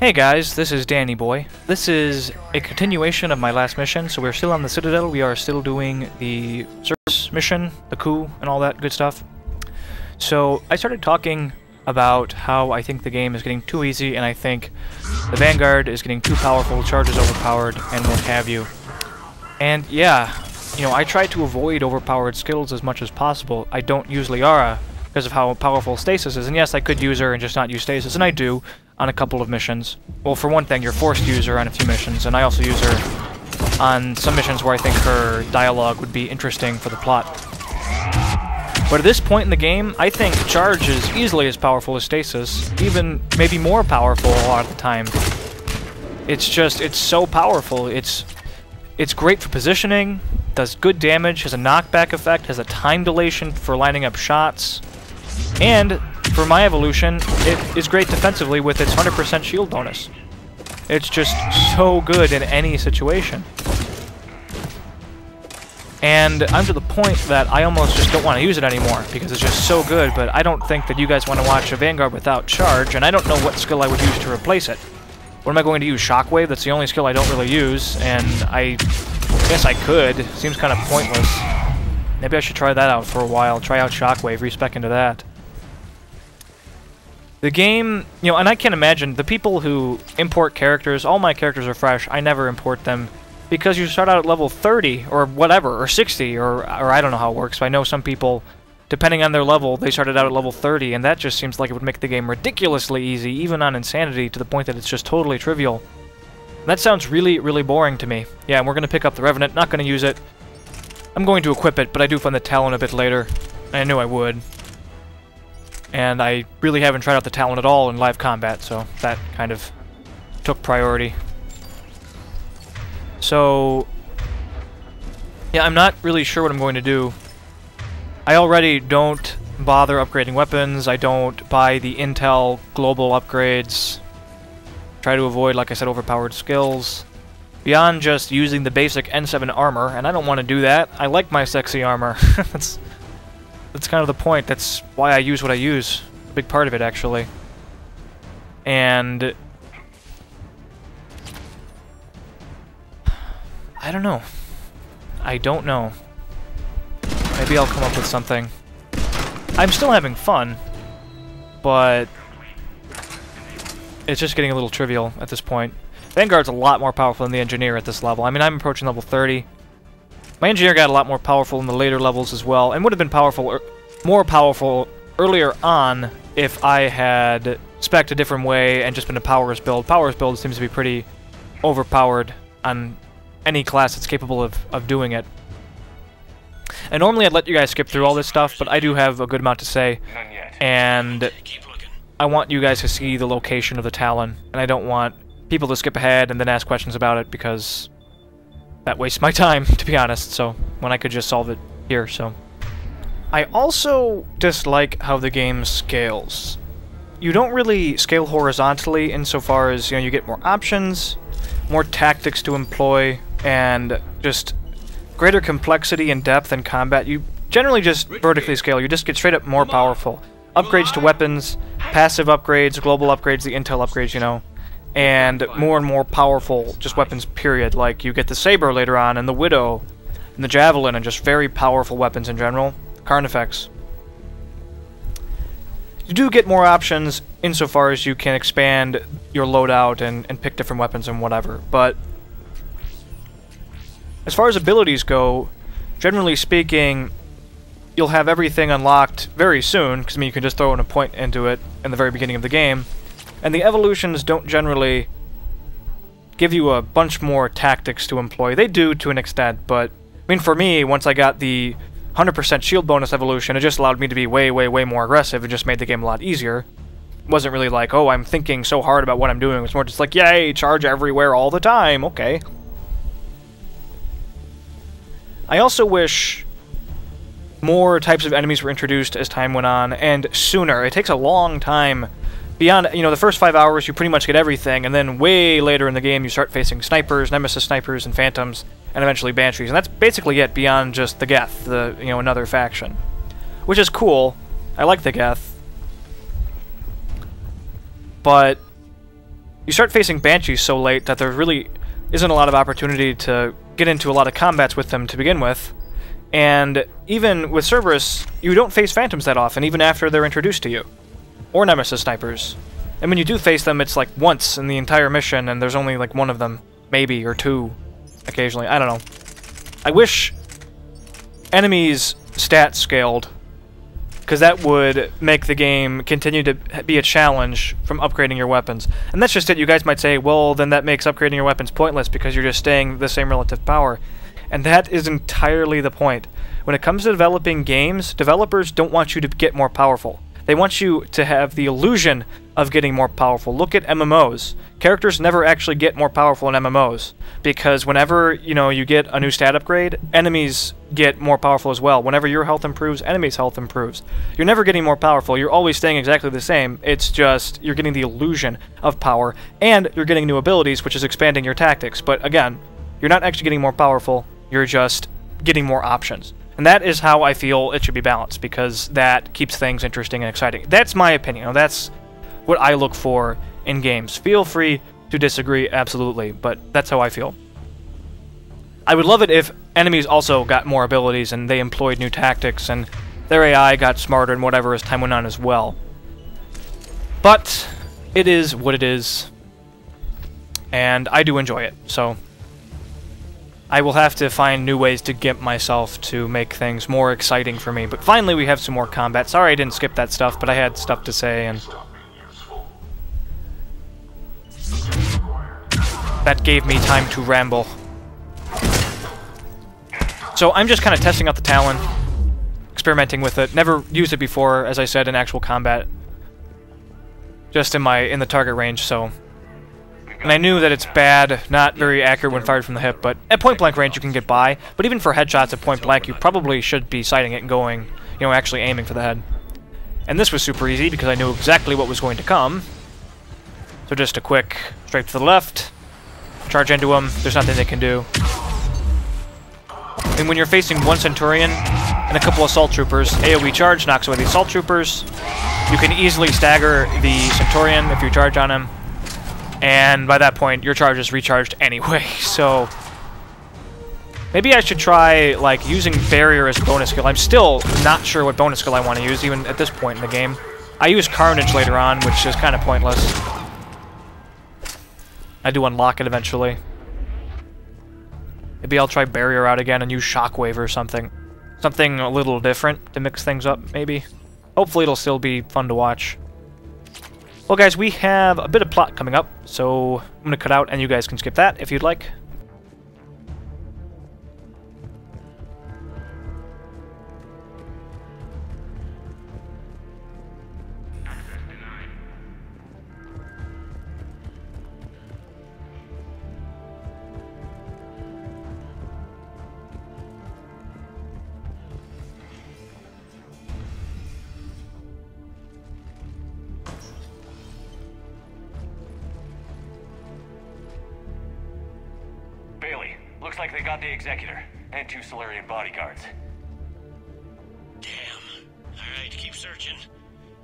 Hey guys, this is Danny Boy. This is a continuation of my last mission, so we're still on the Citadel. We are still doing the service mission, the coup, and all that good stuff. So I started talking about how I think the game is getting too easy, and I think the Vanguard is getting too powerful, charges overpowered, and what have you. And yeah, you know, I try to avoid overpowered skills as much as possible. I don't use Liara because of how powerful Stasis is, and yes, I could use her and just not use Stasis, and I do on a couple of missions. Well, for one thing, you're forced to use her on a few missions, and I also use her on some missions where I think her dialogue would be interesting for the plot. But at this point in the game, I think Charge is easily as powerful as Stasis, even maybe more powerful a lot of the time. It's just, it's so powerful. It's great for positioning, does good damage, has a knockback effect, has a time dilation for lining up shots, and for my evolution, it is great defensively with its 100% shield bonus. It's just so good in any situation. And I'm to the point that I almost just don't want to use it anymore, because it's just so good, but I don't think that you guys want to watch a Vanguard without Charge, and I don't know what skill I would use to replace it. What am I going to use? Shockwave? That's the only skill I don't really use, and I guess I could. Seems kind of pointless. Maybe I should try that out for a while. Try out Shockwave, respec into that. The game, you know, and I can't imagine, the people who import characters, all my characters are fresh, I never import them, because you start out at level 30, or whatever, or 60, or I don't know how it works, but I know some people, depending on their level, they started out at level 30, and that just seems like it would make the game ridiculously easy, even on Insanity, to the point that it's just totally trivial. That sounds really, really boring to me. Yeah, and we're going to pick up the Revenant, not going to use it. I'm going to equip it, but I do find the Talon a bit later. I knew I would. And I really haven't tried out the Talon at all in live combat, so that kind of took priority. So, yeah, I'm not really sure what I'm going to do. I already don't bother upgrading weapons, I don't buy the Intel global upgrades, try to avoid, like I said, overpowered skills. Beyond just using the basic N7 armor, and I don't want to do that. I like my sexy armor. That's kind of the point. That's why I use what I use. A big part of it, actually. And I don't know. I don't know. Maybe I'll come up with something. I'm still having fun, but it's just getting a little trivial at this point. Vanguard's a lot more powerful than the Engineer at this level. I mean, I'm approaching level 30. My Engineer got a lot more powerful in the later levels as well, and would have been powerful, more powerful earlier on if I had spec'd a different way and just been a Powers build. Powers build seems to be pretty overpowered on any class that's capable of doing it. And normally I'd let you guys skip through all this stuff, but I do have a good amount to say, and I want you guys to see the location of the Talon, and I don't want people to skip ahead and then ask questions about it, because that wastes my time, to be honest, so when I could just solve it here, so. I also dislike how the game scales. You don't really scale horizontally insofar as, you know, you get more options, more tactics to employ, and just greater complexity and depth in combat. You generally just vertically scale. You just get straight up more powerful. Upgrades to weapons, passive upgrades, global upgrades, the intel upgrades, you know, and more powerful just weapons, period. Like, you get the Saber later on, and the Widow, and the Javelin, and just very powerful weapons in general. Carnifex. You do get more options insofar as you can expand your loadout and pick different weapons and whatever, but as far as abilities go, generally speaking, you'll have everything unlocked very soon, because I mean, you can just throw in a point into it in the very beginning of the game, and the evolutions don't generally give you a bunch more tactics to employ. They do to an extent, but I mean, for me, once I got the 100% shield bonus evolution, it just allowed me to be way more aggressive. It just made the game a lot easier. It wasn't really like, oh, I'm thinking so hard about what I'm doing. It was more just like, yay, charge everywhere all the time. Okay. I also wish more types of enemies were introduced as time went on, and sooner. It takes a long time. Beyond, you know, the first 5 hours, you pretty much get everything, and then way later in the game, you start facing snipers, nemesis snipers, and phantoms, and eventually banshees. And that's basically it beyond just the Geth, you know, another faction. Which is cool. I like the Geth. But you start facing Banshees so late that there really isn't a lot of opportunity to get into a lot of combats with them to begin with. And even with Cerberus, you don't face Phantoms that often, even after they're introduced to you. Or Nemesis Snipers. And when you do face them, it's like once in the entire mission, and there's only like one of them. Maybe, or two, occasionally. I don't know. I wish enemies stat scaled, because that would make the game continue to be a challenge from upgrading your weapons. And that's just it. You guys might say, well, then that makes upgrading your weapons pointless because you're just staying the same relative power. And that is entirely the point. When it comes to developing games, developers don't want you to get more powerful. They want you to have the illusion of getting more powerful. Look at MMOs. Characters never actually get more powerful in MMOs, because whenever, you know, you get a new stat upgrade, enemies get more powerful as well. Whenever your health improves, enemies' health improves. You're never getting more powerful. You're always staying exactly the same. It's just you're getting the illusion of power, and you're getting new abilities, which is expanding your tactics. But again, you're not actually getting more powerful. You're just getting more options. And that is how I feel it should be balanced, because that keeps things interesting and exciting. That's my opinion. Now, that's what I look for in games. Feel free to disagree, absolutely, but that's how I feel. I would love it if enemies also got more abilities and they employed new tactics and their AI got smarter and whatever as time went on as well. But it is what it is, and I do enjoy it, so I will have to find new ways to get myself to make things more exciting for me. But finally we have some more combat. Sorry I didn't skip that stuff, but I had stuff to say, and that gave me time to ramble. So I'm just kind of testing out the Talon, experimenting with it. Never used it before, as I said, in actual combat. Just in the target range, so. And I knew that it's bad, not very accurate when fired from the hip, but at point-blank range you can get by. But even for headshots at point-blank, you probably should be sighting it and going, you know, actually aiming for the head. And this was super easy because I knew exactly what was going to come. So just a quick straight to the left, charge into him, there's nothing they can do. And when you're facing one Centurion and a couple Assault Troopers, AoE charge knocks away the Assault Troopers. You can easily stagger the Centurion if you charge on him. And by that point, your charge is recharged anyway, so maybe I should try, like, using Barrier as a bonus skill. I'm still not sure what bonus skill I want to use, even at this point in the game. I use Carnage later on, which is kind of pointless. I do unlock it eventually. Maybe I'll try Barrier out again and use Shockwave or something. Something a little different to mix things up, maybe. Hopefully it'll still be fun to watch. Well, guys, we have a bit of plot coming up, so I'm going to cut out, and you guys can skip that if you'd like. Looks like they got the Executor, and 2 Solarian bodyguards. Damn. Alright, keep searching.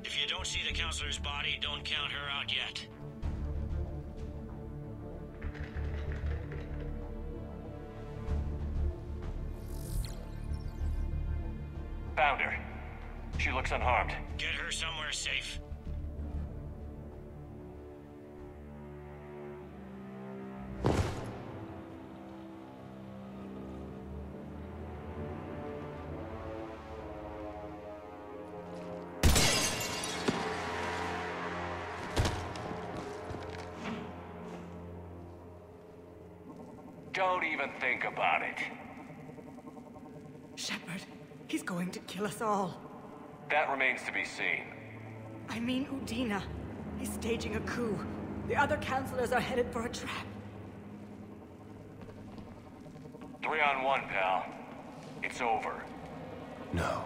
If you don't see the Counselor's body, don't count her out yet. Found her. She looks unharmed. Get her somewhere safe. Don't even think about it. Shepard, he's going to kill us all. That remains to be seen. I mean Udina. He's staging a coup. The other counselors are headed for a trap. 3-on-1, pal. It's over. No.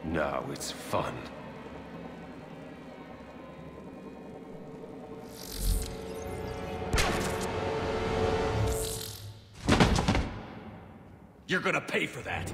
No, it's fun. You're gonna pay for that.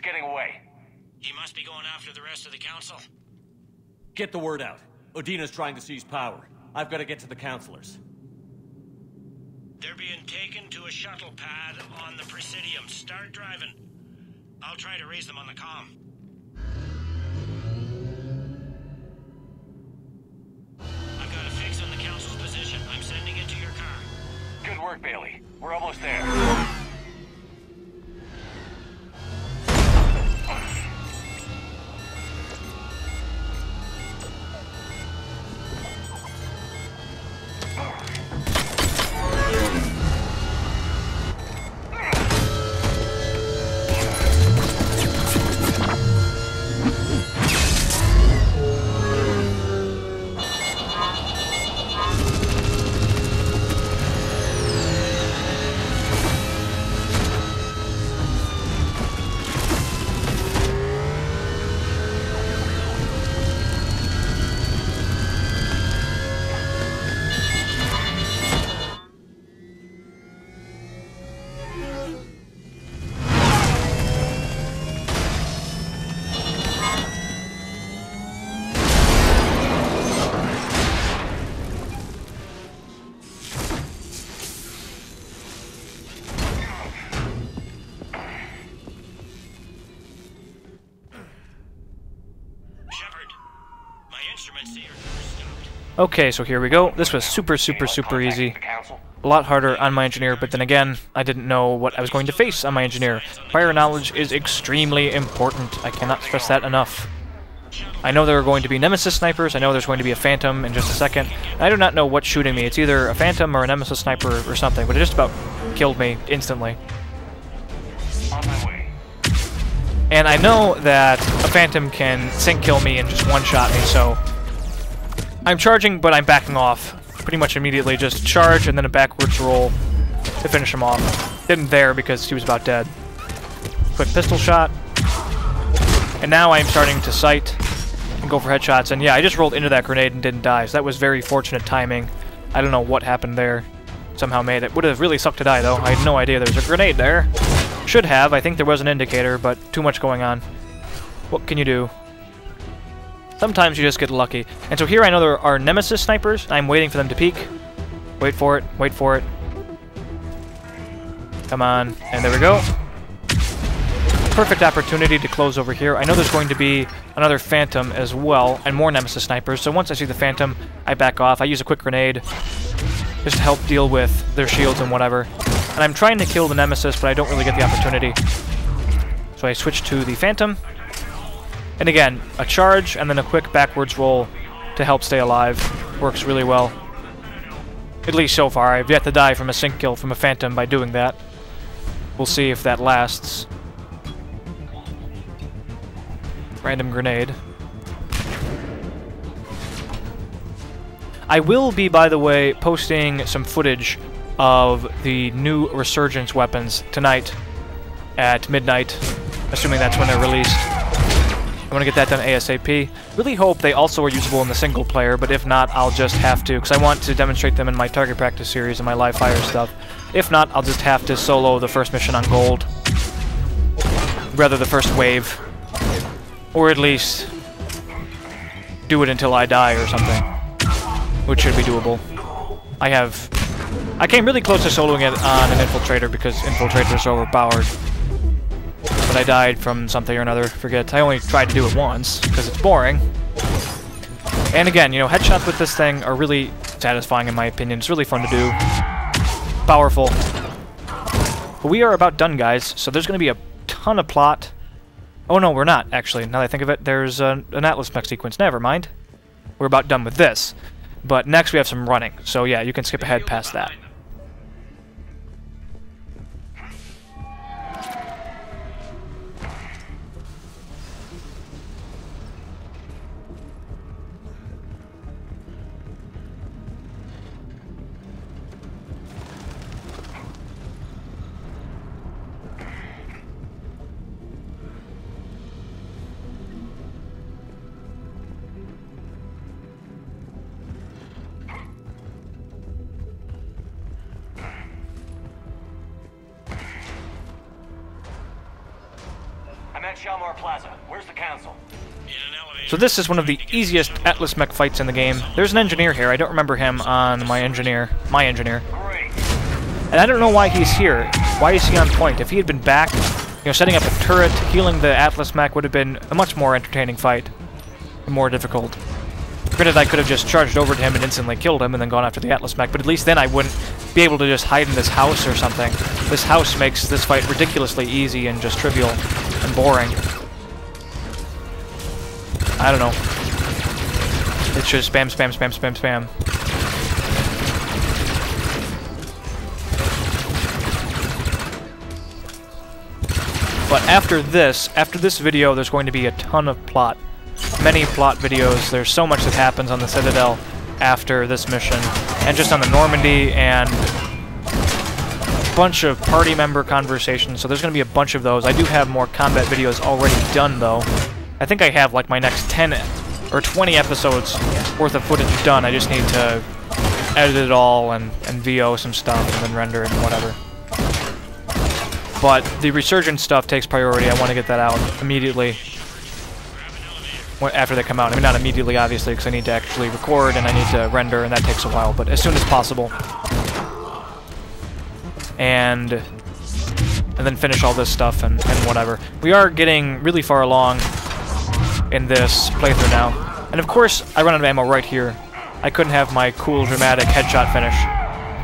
getting away. He must be going after the rest of the council. Get the word out. Odina's trying to seize power. I've got to get to the councilors. They're being taken to a shuttle pad on the Presidium. Start driving. I'll try to raise them on the comm. I've got a fix on the council's position. I'm sending it to your car. Good work, Bailey. We're almost there. Okay, so here we go. This was super easy. A lot harder on my engineer, but then again, I didn't know what I was going to face on my engineer. Prior knowledge is extremely important. I cannot stress that enough. I know there are going to be Nemesis snipers. I know there's going to be a Phantom in just a second. I do not know what's shooting me. It's either a Phantom or a Nemesis sniper or something, but it just about killed me instantly. On my way. And I know that a Phantom can sync kill me and just one-shot me, so I'm charging, but I'm backing off pretty much immediately. Just charge and then a backwards roll to finish him off. Didn't there because he was about dead. Quick pistol shot. And now I'm starting to sight and go for headshots. And yeah, I just rolled into that grenade and didn't die, so that was very fortunate timing. I don't know what happened there. Somehow made it. Would have really sucked to die, though. I had no idea there was a grenade there. Should have. I think there was an indicator, but too much going on. What can you do? Sometimes you just get lucky. And so here I know there are Nemesis snipers. I'm waiting for them to peek. Wait for it. Wait for it. Come on. And there we go. Perfect opportunity to close over here. I know there's going to be another Phantom as well, and more Nemesis snipers. So once I see the Phantom, I back off. I use a quick grenade just to help deal with their shields and whatever. And I'm trying to kill the Nemesis, but I don't really get the opportunity. So I switch to the Phantom. And again, a charge and then a quick backwards roll to help stay alive. Works really well. At least so far. I've yet to die from a sync kill from a Phantom by doing that. We'll see if that lasts. Random grenade. I will be, by the way, posting some footage of the new Resurgence weapons tonight at midnight, assuming that's when they're released. I want to get that done ASAP. Really hope they also are usable in the single player, but if not, I'll just have to, because I want to demonstrate them in my target practice series and my live fire stuff. If not, I'll just have to solo the first mission on gold. Rather, the first wave. Or at least do it until I die or something. Which should be doable. I came really close to soloing it on an Infiltrator because Infiltrators are overpowered. But I died from something or another. Forget. I only tried to do it once, because it's boring. And again, you know, headshots with this thing are really satisfying in my opinion. It's really fun to do. Powerful. But we are about done, guys, so there's going to be a ton of plot. Oh no, we're not, actually. Now that I think of it, there's an Atlas mech sequence. Never mind. We're about done with this. But next we have some running. So yeah, you can skip ahead past that. at Shalmar Plaza. Where's the council? In an elevator. So this is one of the easiest Atlas mech fights in the game. There's an engineer here. I don't remember him on my engineer. Great. And I don't know why he's here. Why is he on point? If he had been back, you know, setting up a turret, healing the Atlas mech would have been a much more entertaining fight. And more difficult. Granted, I could have just charged over to him and instantly killed him and then gone after the Atlas mech, but at least then I wouldn't be able to just hide in this house or something. This house makes this fight ridiculously easy and just trivial and boring. I don't know. It's just spam, spam, spam, spam, spam. But after this video, there's going to be a ton of plot. Many plot videos. There's so much that happens on the Citadel after this mission. And just on the Normandy, and a bunch of party member conversations, so there's going to be a bunch of those. I do have more combat videos already done, though. I think I have, like, my next 10 or 20 episodes worth of footage done. I just need to edit it all and VO some stuff and then render it and whatever. But the Resurgence stuff takes priority. I want to get that out immediately after they come out. I mean, not immediately, obviously, because I need to actually record and I need to render, and that takes a while, but as soon as possible. And then finish all this stuff and whatever. We are getting really far along in this playthrough now. And of course, I run out of ammo right here. I couldn't have my cool, dramatic headshot finish.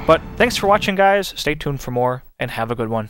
But thanks for watching, guys. Stay tuned for more, and have a good one.